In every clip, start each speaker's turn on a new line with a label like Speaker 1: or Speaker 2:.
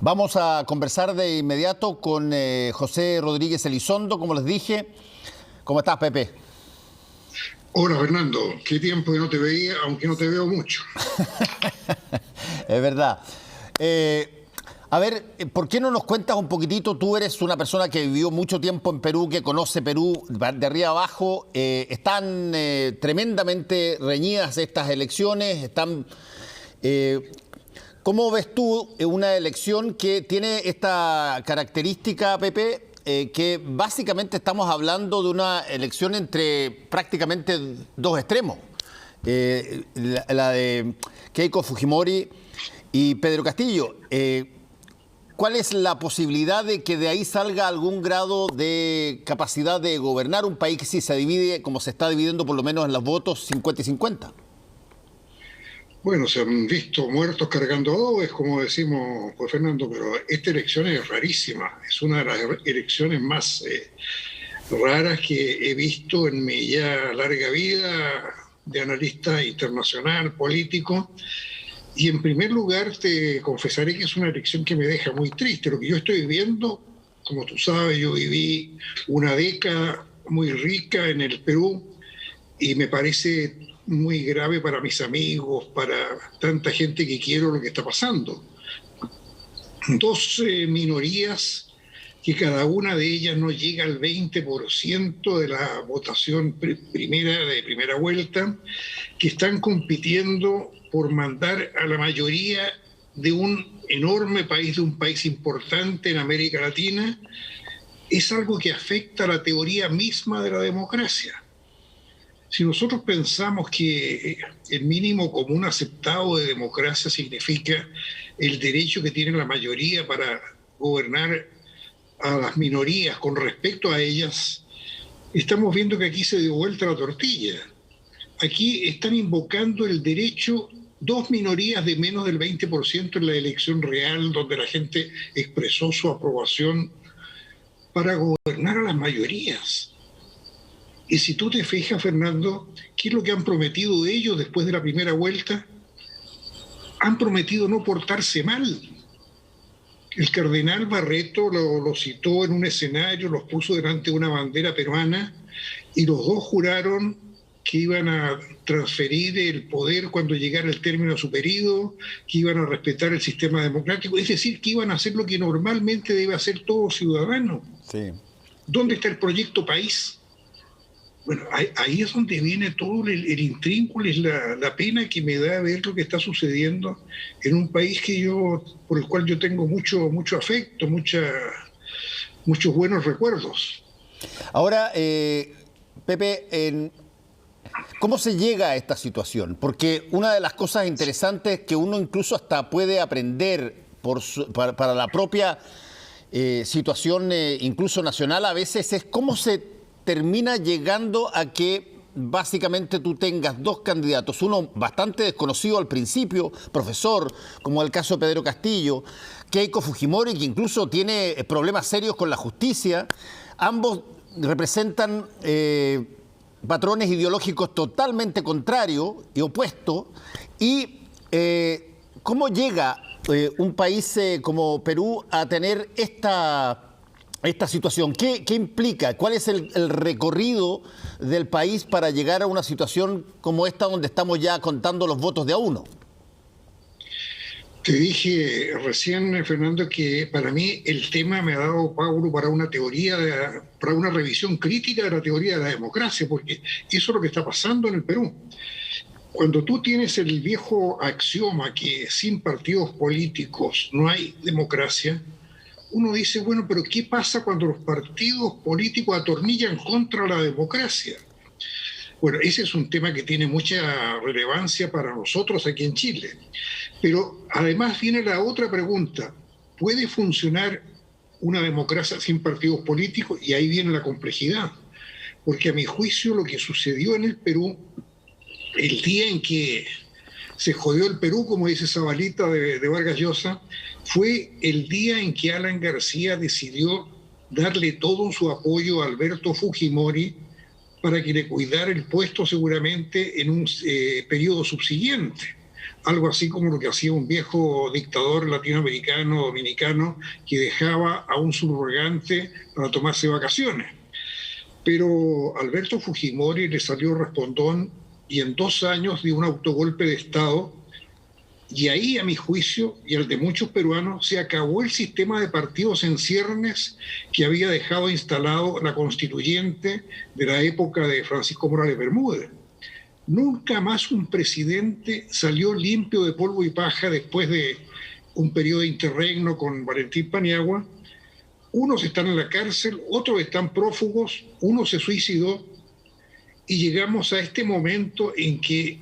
Speaker 1: Vamos a conversar de inmediato con José Rodríguez Elizondo, como les dije. ¿Cómo estás, Pepe?
Speaker 2: Hola, Fernando. Qué tiempo que no te veía, aunque no te veo mucho.
Speaker 1: Es verdad. A ver, ¿por qué no nos cuentas un poquitito? Tú eres una persona que vivió mucho tiempo en Perú, que conoce Perú de arriba abajo. Están tremendamente reñidas estas elecciones. ¿Cómo ves tú una elección que tiene esta característica, Pepe? Que básicamente estamos hablando de una elección entre prácticamente dos extremos. La de Keiko Fujimori y Pedro Castillo. ¿Cuál es la posibilidad de que de ahí salga algún grado de capacidad de gobernar un país que si se divide, como se está dividiendo por lo menos en los votos, 50 y 50?
Speaker 2: Bueno, se han visto muertos cargando adobes, como decimos, pues Fernando, pero esta elección es rarísima. Es una de las elecciones más raras que he visto en mi ya larga vida de analista internacional, político. Y en primer lugar te confesaré que es una elección que me deja muy triste. Lo que yo estoy viviendo, como tú sabes, yo viví una década muy rica en el Perú y me parece muy grave para mis amigos, para tanta gente que quiero lo que está pasando. Dos minorías que cada una de ellas no llega al 20% de la votación de primera vuelta, que están compitiendo por mandar a la mayoría de un enorme país, de un país importante en América Latina, es algo que afecta a la teoría misma de la democracia. Si nosotros pensamos que el mínimo común aceptado de democracia significa el derecho que tiene la mayoría para gobernar a las minorías con respecto a ellas, estamos viendo que aquí se dio vuelta la tortilla. Aquí están invocando el derecho dos minorías de menos del 20% en la elección real, donde la gente expresó su aprobación para gobernar a las mayorías. Y si tú te fijas, Fernando, ¿qué es lo que han prometido ellos después de la primera vuelta? Han prometido no portarse mal. El cardenal Barreto lo citó en un escenario, los puso delante de una bandera peruana y los dos juraron que iban a transferir el poder cuando llegara el término de su periodo, que iban a respetar el sistema democrático, es decir, que iban a hacer lo que normalmente debe hacer todo ciudadano.
Speaker 1: Sí.
Speaker 2: ¿Dónde está el proyecto país? Bueno, ahí es donde viene todo el intrínculo, es la pena que me da ver lo que está sucediendo en un país por el cual yo tengo mucho afecto, muchos buenos recuerdos.
Speaker 1: Ahora, Pepe, ¿cómo se llega a esta situación? Porque una de las cosas interesantes que uno incluso hasta puede aprender para la propia situación incluso nacional a veces es cómo se termina llegando a que básicamente tú tengas dos candidatos, uno bastante desconocido al principio, profesor, como el caso de Pedro Castillo, Keiko Fujimori, que incluso tiene problemas serios con la justicia. Ambos representan patrones ideológicos totalmente contrarios y opuestos. Y ¿cómo llega un país como Perú a tener esta situación? ¿Qué implica? ¿Cuál es el recorrido del país para llegar a una situación como esta donde estamos ya contando los votos de a uno?
Speaker 2: Te dije recién, Fernando, que para mí el tema me ha dado paulo para una para una revisión crítica de la teoría de la democracia, porque eso es lo que está pasando en el Perú. Cuando tú tienes el viejo axioma que sin partidos políticos no hay democracia, uno dice, bueno, pero ¿qué pasa cuando los partidos políticos atornillan contra la democracia? Bueno, ese es un tema que tiene mucha relevancia para nosotros aquí en Chile. Pero además viene la otra pregunta. ¿Puede funcionar una democracia sin partidos políticos? Y ahí viene la complejidad. Porque a mi juicio lo que sucedió en el Perú, el día en que se jodió el Perú, como dice Zabalita de Vargas Llosa, fue el día en que Alan García decidió darle todo su apoyo a Alberto Fujimori para que le cuidara el puesto seguramente en un periodo subsiguiente. algo así como lo que hacía un viejo dictador latinoamericano, dominicano, que dejaba a un subrogante para tomarse vacaciones. Pero Alberto Fujimori le salió respondón y en 2 años dio un autogolpe de Estado. Y ahí, a mi juicio, y al de muchos peruanos, se acabó el sistema de partidos en ciernes que había dejado instalado la constituyente de la época de Francisco Morales Bermúdez. Nunca más un presidente salió limpio de polvo y paja después de un periodo de interregno con Valentín Paniagua. Unos están en la cárcel, otros están prófugos, uno se suicidó y llegamos a este momento en que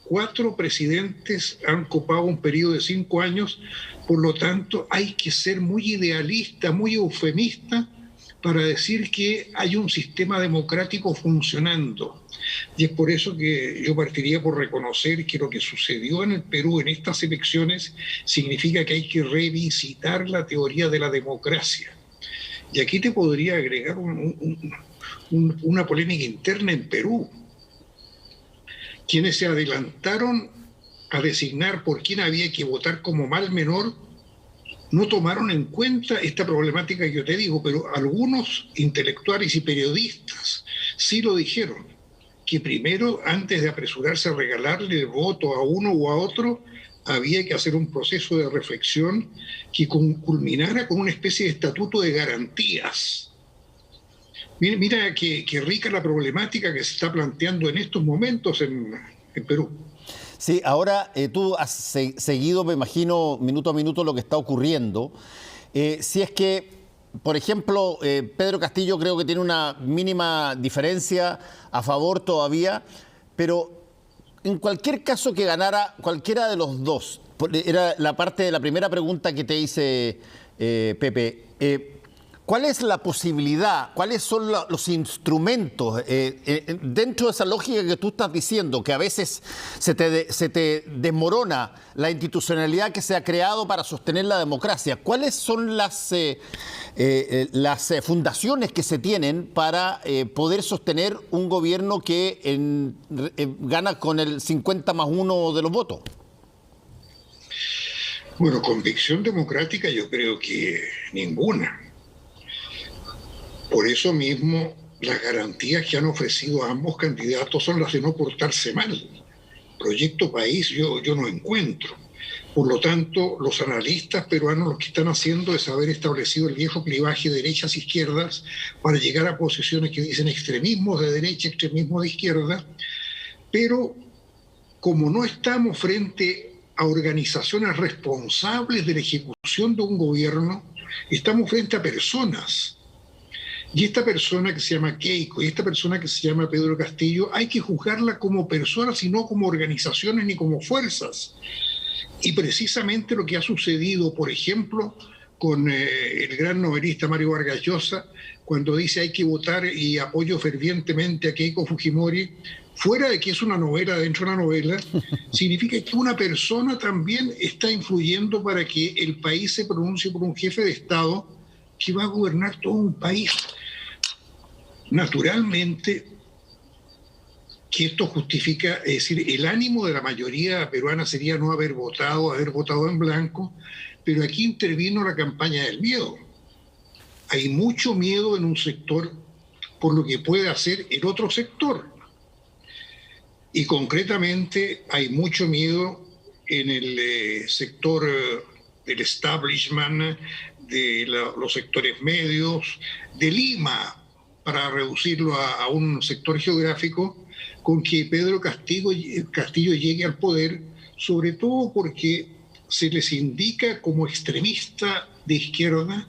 Speaker 2: 4 presidentes han copado un periodo de 5 años, por lo tanto hay que ser muy idealista, muy eufemista para decir que hay un sistema democrático funcionando. Y es por eso que yo partiría por reconocer que lo que sucedió en el Perú en estas elecciones significa que hay que revisitar la teoría de la democracia. Y aquí te podría agregar una polémica interna en Perú. Quienes se adelantaron a designar por quién había que votar como mal menor no tomaron en cuenta esta problemática que yo te digo, pero algunos intelectuales y periodistas sí lo dijeron, que primero, antes de apresurarse a regalarle el voto a uno o a otro, había que hacer un proceso de reflexión que culminara con una especie de estatuto de garantías. Mira qué rica la problemática que se está planteando en estos momentos en Perú.
Speaker 1: Sí, ahora tú has seguido, me imagino, minuto a minuto lo que está ocurriendo. Si es que, por ejemplo, Pedro Castillo creo que tiene una mínima diferencia a favor todavía, pero en cualquier caso que ganara cualquiera de los dos, era la parte de la primera pregunta que te hice, Pepe. ¿Cuál es la posibilidad, cuáles son los instrumentos dentro de esa lógica que tú estás diciendo, que a veces se te desmorona la institucionalidad que se ha creado para sostener la democracia? ¿Cuáles son las fundaciones que se tienen para poder sostener un gobierno que gana con el 50+1 de los votos?
Speaker 2: Bueno, convicción democrática yo creo que ninguna. Por eso mismo, las garantías que han ofrecido a ambos candidatos son las de no portarse mal. Proyecto país yo no encuentro. Por lo tanto, los analistas peruanos lo que están haciendo es haber establecido el viejo clivaje de derechas e izquierdas para llegar a posiciones que dicen extremismos de derecha, extremismo de izquierda, pero como no estamos frente a organizaciones responsables de la ejecución de un gobierno, estamos frente a personas. Y esta persona que se llama Keiko y esta persona que se llama Pedro Castillo, hay que juzgarla como personas y no como organizaciones ni como fuerzas. Y precisamente lo que ha sucedido, por ejemplo, con el gran novelista Mario Vargas Llosa, cuando dice hay que votar y apoyo fervientemente a Keiko Fujimori, fuera de que es una novela dentro de una novela, significa que una persona también está influyendo para que el país se pronuncie por un jefe de Estado que va a gobernar todo un país. Naturalmente que esto justifica, es decir, el ánimo de la mayoría peruana sería no haber votado en blanco, pero aquí intervino la campaña del miedo. Hay mucho miedo en un sector por lo que puede hacer el otro sector. Y concretamente hay mucho miedo en el sector del establishment, de los sectores medios, de Lima, para reducirlo a un sector geográfico, con que Pedro Castillo llegue al poder, sobre todo porque se les indica como extremista de izquierda,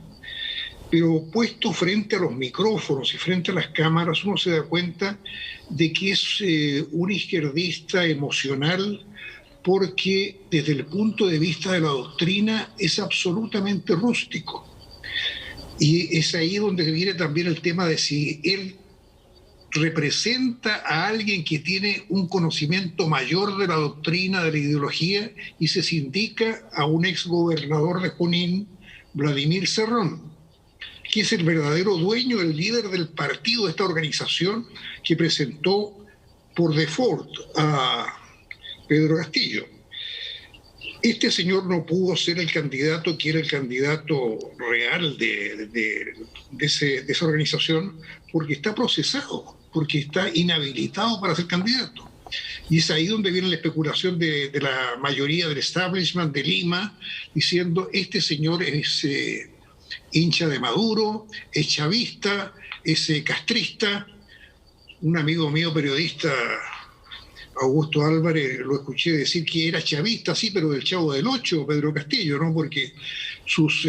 Speaker 2: pero puesto frente a los micrófonos y frente a las cámaras, uno se da cuenta de que es un izquierdista emocional, porque desde el punto de vista de la doctrina es absolutamente rústico. Y es ahí donde viene también el tema de si él representa a alguien que tiene un conocimiento mayor de la doctrina, de la ideología, y se sindica a un exgobernador de Junín, Vladimir Cerrón, que es el verdadero dueño, el líder del partido de esta organización que presentó por default a Pedro Castillo. Este señor no pudo ser el candidato que era el candidato real de esa organización porque está procesado, porque está inhabilitado para ser candidato. Y es ahí donde viene la especulación de la mayoría del establishment de Lima, diciendo este señor es hincha de Maduro, es chavista, es castrista. Un amigo mío periodista, Augusto Álvarez, lo escuché decir que era chavista, sí, pero del Chavo del Ocho, Pedro Castillo, ¿no? Porque sus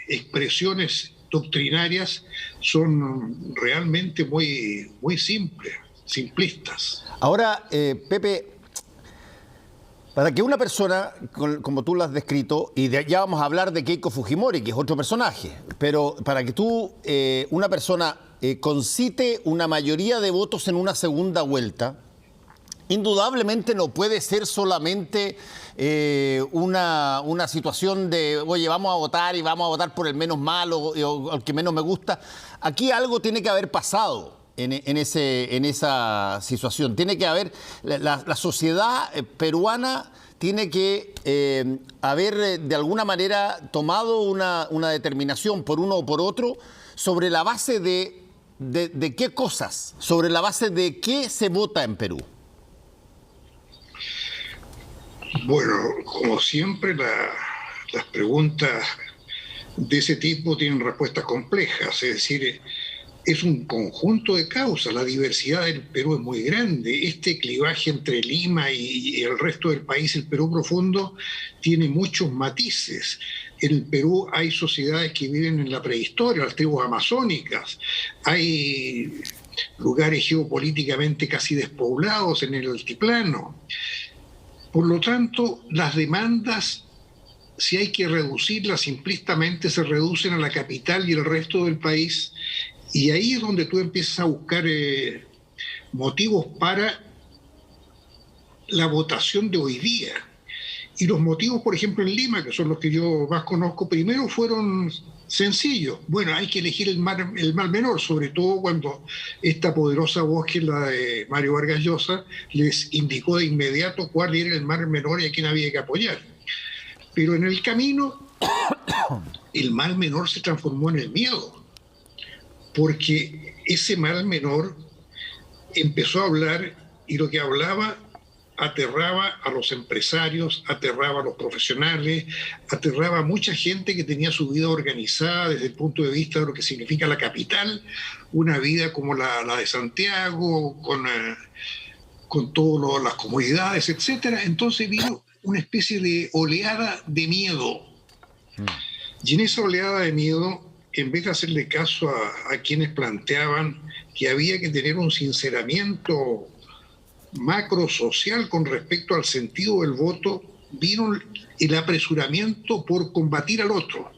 Speaker 2: expresiones doctrinarias son realmente muy, muy simplistas.
Speaker 1: Ahora, Pepe, para que una persona, como tú lo has descrito, y ya vamos a hablar de Keiko Fujimori, que es otro personaje, pero para que una persona concite una mayoría de votos en una segunda vuelta, indudablemente no puede ser solamente una situación de, oye, vamos a votar y vamos a votar por el menos malo o el que menos me gusta. Aquí algo tiene que haber pasado en esa situación. Tiene que haber, la sociedad peruana tiene que haber de alguna manera tomado una determinación por uno o por otro sobre la base de qué cosas, sobre la base de qué se vota en Perú.
Speaker 2: Bueno, como siempre, las preguntas de ese tipo tienen respuestas complejas, es decir, es un conjunto de causas. La diversidad del Perú es muy grande. Este clivaje entre Lima y el resto del país, el Perú profundo, tiene muchos matices. En el Perú hay sociedades que viven en la prehistoria, las tribus amazónicas, hay lugares geopolíticamente casi despoblados en el altiplano. Por lo tanto, las demandas, si hay que reducirlas simplistamente, se reducen a la capital y el resto del país. Y ahí es donde tú empiezas a buscar motivos para la votación de hoy día. Y los motivos, por ejemplo, en Lima, que son los que yo más conozco, primero fueron sencillos. Bueno, hay que elegir el mal menor, sobre todo cuando esta poderosa voz, que es la de Mario Vargas Llosa, les indicó de inmediato cuál era el mal menor y a quién había que apoyar. Pero en el camino, el mal menor se transformó en el miedo, porque ese mal menor empezó a hablar y lo que hablaba aterraba a los empresarios, aterraba a los profesionales, aterraba a mucha gente que tenía su vida organizada desde el punto de vista de lo que significa la capital, una vida como la de Santiago, con todas las comodidades, etc. Entonces vino una especie de oleada de miedo. Y en esa oleada de miedo, en vez de hacerle caso a quienes planteaban que había que tener un sinceramiento macro social con respecto al sentido del voto, vino el apresuramiento por combatir al otro.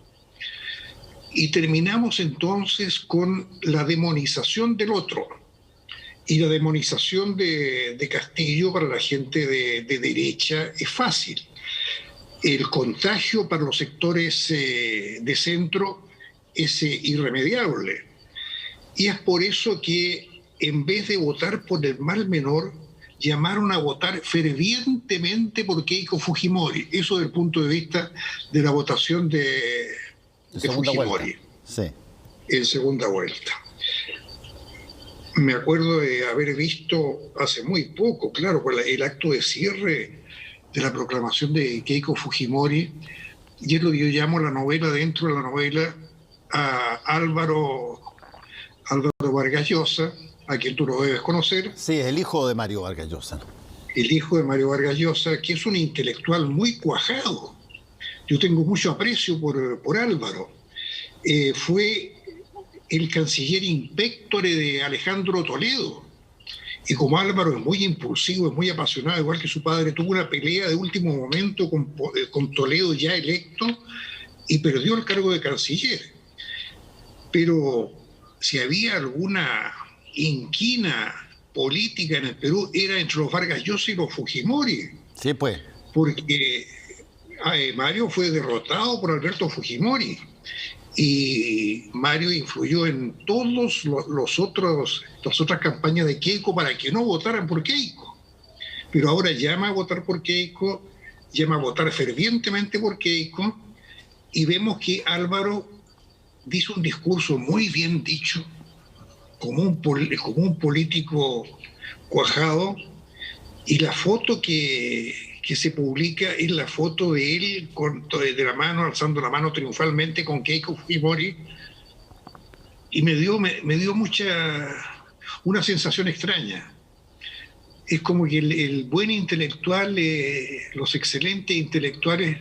Speaker 2: Y terminamos entonces con la demonización del otro. Y la demonización de Castillo para la gente de derecha es fácil. El contagio para los sectores de centro es irremediable. Y es por eso que en vez de votar por el mal menor, llamaron a votar fervientemente por Keiko Fujimori. Eso desde el punto de vista de la votación de Fujimori.
Speaker 1: Sí.
Speaker 2: En segunda vuelta. Me acuerdo de haber visto hace muy poco, claro, el acto de cierre de la proclamación de Keiko Fujimori, y es lo que yo llamo la novela dentro de la novela, a Álvaro Vargas Llosa, a quien tú lo debes conocer.
Speaker 1: Sí, es el hijo de Mario Vargas Llosa.
Speaker 2: El hijo de Mario Vargas Llosa, que es un intelectual muy cuajado. Yo tengo mucho aprecio por Álvaro. Fue el canciller inspectore de Alejandro Toledo. Y como Álvaro es muy impulsivo, es muy apasionado, igual que su padre, tuvo una pelea de último momento con Toledo ya electo y perdió el cargo de canciller. Pero si había alguna inquina política en el Perú, era entre los Vargas Llosa y los Fujimori.
Speaker 1: Sí, pues.
Speaker 2: Porque Mario fue derrotado por Alberto Fujimori y Mario influyó en todas las otras campañas de Keiko para que no votaran por Keiko. Pero ahora llama a votar por Keiko llama a votar fervientemente por Keiko, y vemos que Álvaro dice un discurso muy bien dicho, como un político cuajado, y la foto que se publica es la foto de él de la mano, alzando la mano triunfalmente con Keiko Fujimori, y me dio una sensación extraña. Es como que el buen intelectual, los excelentes intelectuales,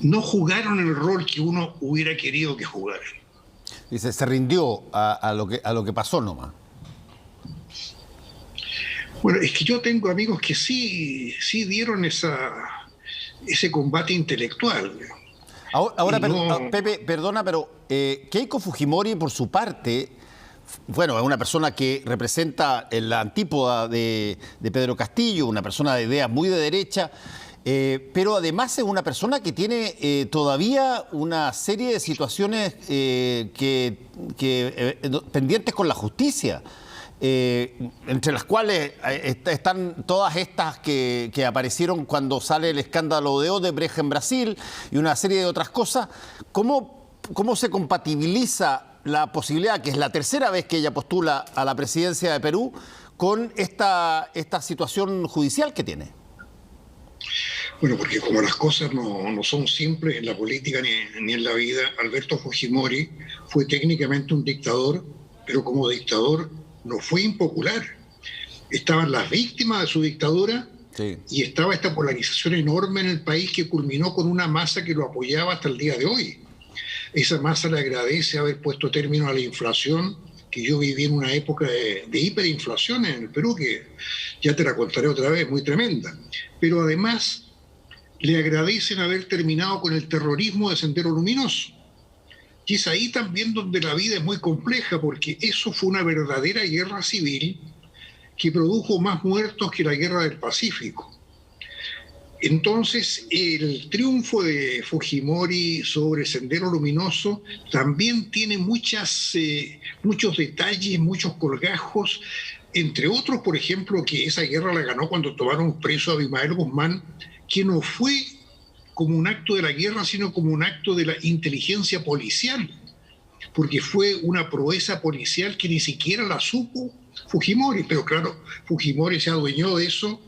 Speaker 2: no jugaron el rol que uno hubiera querido que jugaran.
Speaker 1: Dice, se rindió a lo que pasó nomás.
Speaker 2: Bueno, es que yo tengo amigos que sí dieron ese combate intelectual.
Speaker 1: Ahora Pepe, perdona, pero Keiko Fujimori, por su parte, bueno, es una persona que representa la antípoda de Pedro Castillo, una persona de ideas muy de derecha, pero además es una persona que tiene todavía una serie de situaciones pendientes con la justicia. Entre las cuales están todas estas que aparecieron cuando sale el escándalo de Odebrecht en Brasil y una serie de otras cosas. ¿Cómo se compatibiliza la posibilidad, que es la tercera vez que ella postula a la presidencia de Perú, con esta situación judicial que tiene?
Speaker 2: Bueno, porque como las cosas no son simples en la política ni en la vida, Alberto Fujimori fue técnicamente un dictador, pero como dictador no fue impopular. Estaban las víctimas de su dictadura, sí, y estaba esta polarización enorme en el país que culminó con una masa que lo apoyaba hasta el día de hoy. Esa masa le agradece haber puesto término a la inflación, que yo viví en una época de hiperinflación en el Perú, que ya te la contaré otra vez, muy tremenda. Pero además le agradecen haber terminado con el terrorismo de Sendero Luminoso. Y es ahí también donde la vida es muy compleja, porque eso fue una verdadera guerra civil que produjo más muertos que la guerra del Pacífico. Entonces, el triunfo de Fujimori sobre Sendero Luminoso también tiene muchos detalles, muchos colgajos, entre otros, por ejemplo, que esa guerra la ganó cuando tomaron preso a Abimael Guzmán, que no fue como un acto de la guerra, sino como un acto de la inteligencia policial, porque fue una proeza policial que ni siquiera la supo Fujimori, pero claro, Fujimori se adueñó de eso,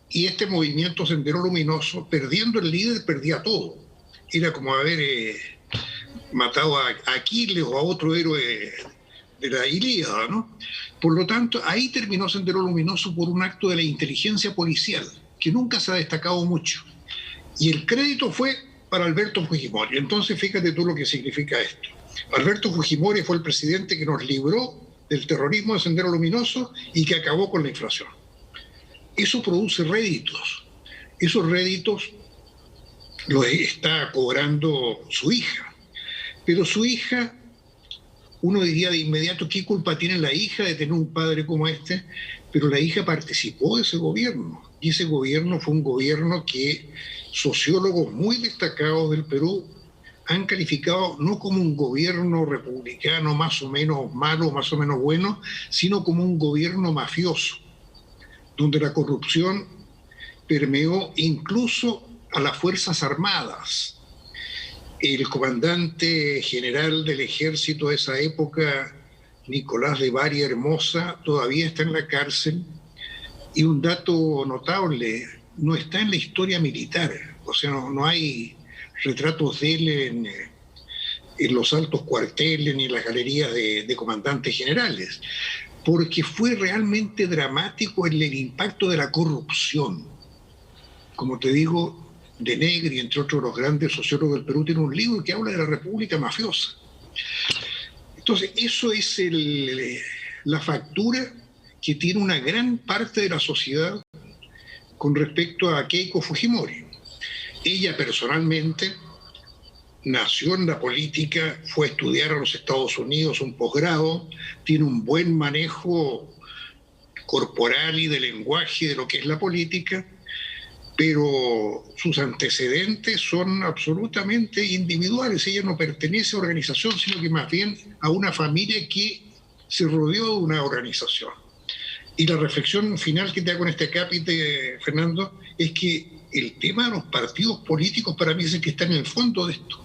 Speaker 2: y este movimiento Sendero Luminoso, perdiendo el líder, perdía todo. Era como haber matado a Aquiles o a otro héroe de la Ilíada, ¿no? Por lo tanto, ahí terminó Sendero Luminoso por un acto de la inteligencia policial, que nunca se ha destacado mucho. Y el crédito fue para Alberto Fujimori. Entonces, fíjate tú lo que significa esto. Alberto Fujimori fue el presidente que nos libró del terrorismo de Sendero Luminoso y que acabó con la inflación. Eso produce réditos. Esos réditos los está cobrando su hija. Pero su hija, uno diría de inmediato, ¿qué culpa tiene la hija de tener un padre como este? Pero la hija participó de ese gobierno. Y ese gobierno fue un gobierno que sociólogos muy destacados del Perú han calificado no como un gobierno republicano más o menos malo, más o menos bueno, sino como un gobierno mafioso, donde la corrupción permeó incluso a las Fuerzas Armadas. El comandante general del ejército de esa época, Nicolás de Bari Hermosa, todavía está en la cárcel. Y un dato notable, no está en la historia militar, o sea, no hay retratos de él en los altos cuarteles ni en las galerías de comandantes generales, porque fue realmente dramático el impacto de la corrupción. Como te digo, De Negri, entre otros los grandes sociólogos del Perú, tiene un libro que habla de la República Mafiosa. Entonces, eso es la factura que tiene una gran parte de la sociedad con respecto a Keiko Fujimori. Ella personalmente nació en la política, fue a estudiar a los Estados Unidos un posgrado, tiene un buen manejo corporal y de lenguaje de lo que es la política, pero sus antecedentes son absolutamente individuales. Ella no pertenece a organización, sino que más bien a una familia que se rodeó de una organización. Y la reflexión final que te hago en este capítulo, Fernando, es que el tema de los partidos políticos para mí es el que está en el fondo de esto.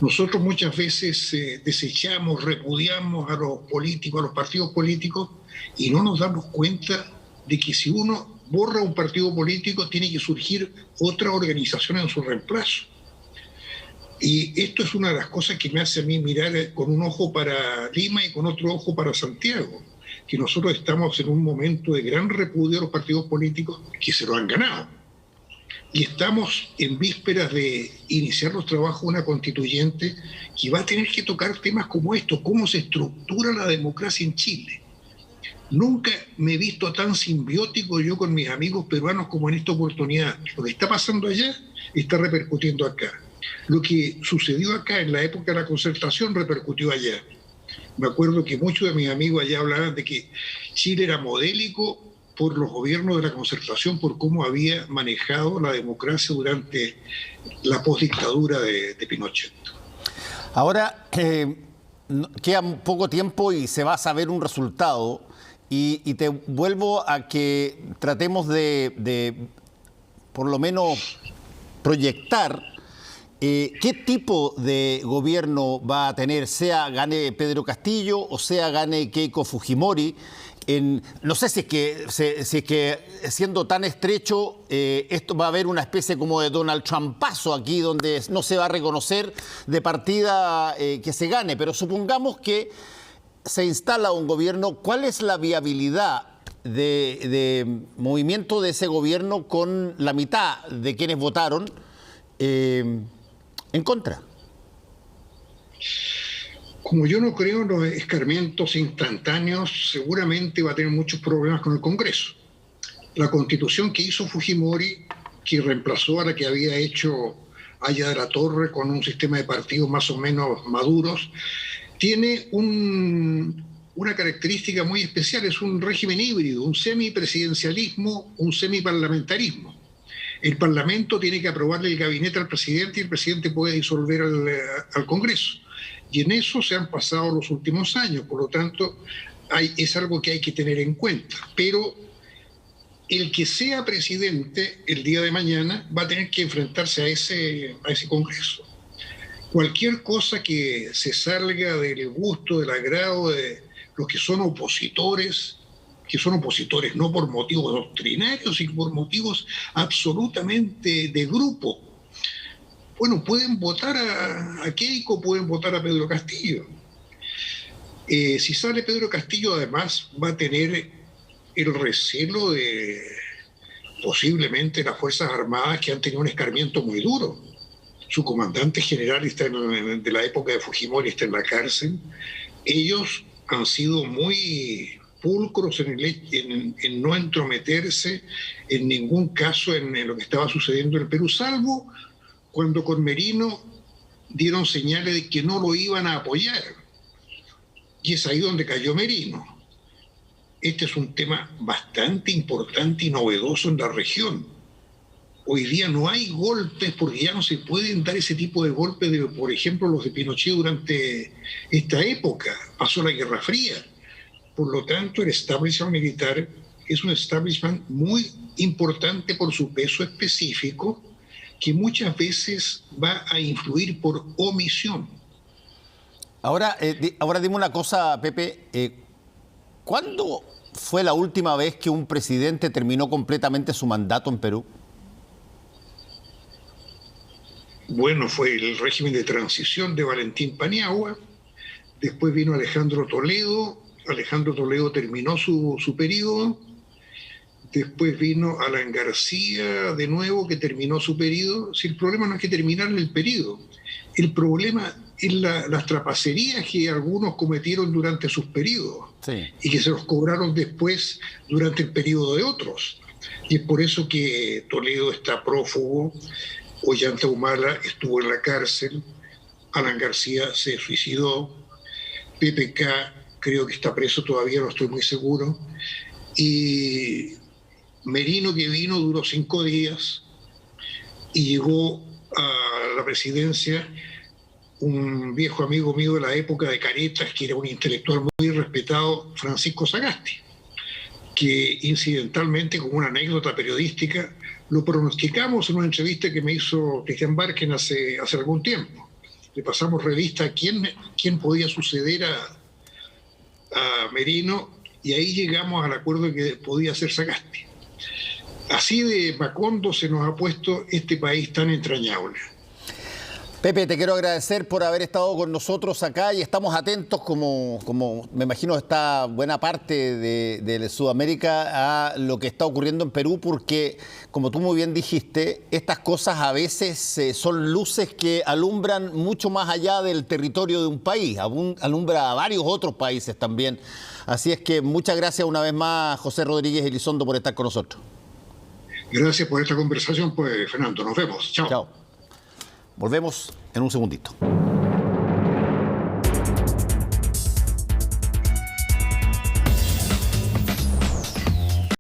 Speaker 2: Nosotros muchas veces desechamos, repudiamos a los políticos, a los partidos políticos, y no nos damos cuenta de que si uno borra un partido político, tiene que surgir otra organización en su reemplazo. Y esto es una de las cosas que me hace a mí mirar con un ojo para Lima y con otro ojo para Santiago, que nosotros estamos en un momento de gran repudio a los partidos políticos que se lo han ganado. Y estamos en vísperas de iniciar los trabajos de una constituyente que va a tener que tocar temas como estos, cómo se estructura la democracia en Chile. Nunca me he visto tan simbiótico yo con mis amigos peruanos como en esta oportunidad. Lo que está pasando allá está repercutiendo acá. Lo que sucedió acá en la época de la concertación repercutió allá. Me acuerdo que muchos de mis amigos allá hablaban de que Chile era modélico por los gobiernos de la concertación, por cómo había manejado la democracia durante la postdictadura de Pinochet.
Speaker 1: Ahora, queda poco tiempo y se va a saber un resultado. Y te vuelvo a que tratemos de por lo menos proyectar qué tipo de gobierno va a tener, sea gane Pedro Castillo o sea gane Keiko Fujimori. No sé si es que siendo tan estrecho, esto va a haber una especie como de Donald Trumpazo aquí, donde no se va a reconocer de partida que se gane, pero supongamos que se instala un gobierno. ¿Cuál es la viabilidad de movimiento de ese gobierno con la mitad de quienes votaron en contra?
Speaker 2: Como yo no creo en los escarmientos instantáneos, seguramente va a tener muchos problemas con el Congreso. La constitución que hizo Fujimori, que reemplazó a la que había hecho Aya de la Torre con un sistema de partidos más o menos maduros, tiene una característica muy especial, es un régimen híbrido, un semipresidencialismo, un semiparlamentarismo. El Parlamento tiene que aprobarle el gabinete al presidente y el presidente puede disolver al Congreso. Y en eso se han pasado los últimos años, por lo tanto es algo que hay que tener en cuenta. Pero el que sea presidente el día de mañana va a tener que enfrentarse a ese Congreso. Cualquier cosa que se salga del gusto, del agrado de los que son opositores no por motivos doctrinarios, sino por motivos absolutamente de grupo. Bueno, pueden votar a Keiko, pueden votar a Pedro Castillo. Si sale Pedro Castillo, además, va a tener el recelo de posiblemente las Fuerzas Armadas, que han tenido un escarmiento muy duro. Su comandante general de la época de Fujimori está en la cárcel. Ellos han sido muy pulcros en no entrometerse en ningún caso en lo que estaba sucediendo en el Perú, salvo cuando con Merino dieron señales de que no lo iban a apoyar. Y es ahí donde cayó Merino. Este es un tema bastante importante y novedoso en la región. Hoy día no hay golpes porque ya no se pueden dar ese tipo de golpes de, por ejemplo, los de Pinochet durante esta época. Pasó la Guerra Fría. Por lo tanto, el establishment militar es un establishment muy importante por su peso específico, que muchas veces va a influir por omisión.
Speaker 1: Ahora dime una cosa, Pepe. ¿Cuándo fue la última vez que un presidente terminó completamente su mandato en Perú?
Speaker 2: Bueno, fue el régimen de transición de Valentín Paniagua. Después vino Alejandro Toledo. Alejandro Toledo terminó su periodo. Después vino Alan García de nuevo, que terminó su periodo. Si el problema no es que terminar el periodo, el problema es las trapacerías que algunos cometieron durante sus periodos, sí, y que se los cobraron después durante el periodo de otros. Y es por eso que Toledo está prófugo, Ollanta Humala estuvo en la cárcel, Alan García se suicidó, PPK creo que está preso todavía, no estoy muy seguro, y Merino, que vino, duró 5 días y llegó a la presidencia un viejo amigo mío de la época de Caretas, que era un intelectual muy respetado, Francisco Sagasti, que incidentalmente, como una anécdota periodística, Lo pronosticamos en una entrevista que me hizo Cristian Barken hace algún tiempo. Le pasamos revista a quién podía suceder a Merino, y ahí llegamos al acuerdo de que podía ser Sagasti. Así de macondo se nos ha puesto este país tan entrañable.
Speaker 1: Pepe, te quiero agradecer por haber estado con nosotros acá y estamos atentos, como me imagino está buena parte de Sudamérica, a lo que está ocurriendo en Perú, porque, como tú muy bien dijiste, estas cosas a veces son luces que alumbran mucho más allá del territorio de un país, alumbra a varios otros países también. Así es que muchas gracias una vez más, José Rodríguez Elizondo, por estar con nosotros.
Speaker 2: Gracias por esta conversación, pues, Fernando. Nos vemos. Chao.
Speaker 1: Chao. Volvemos en un segundito.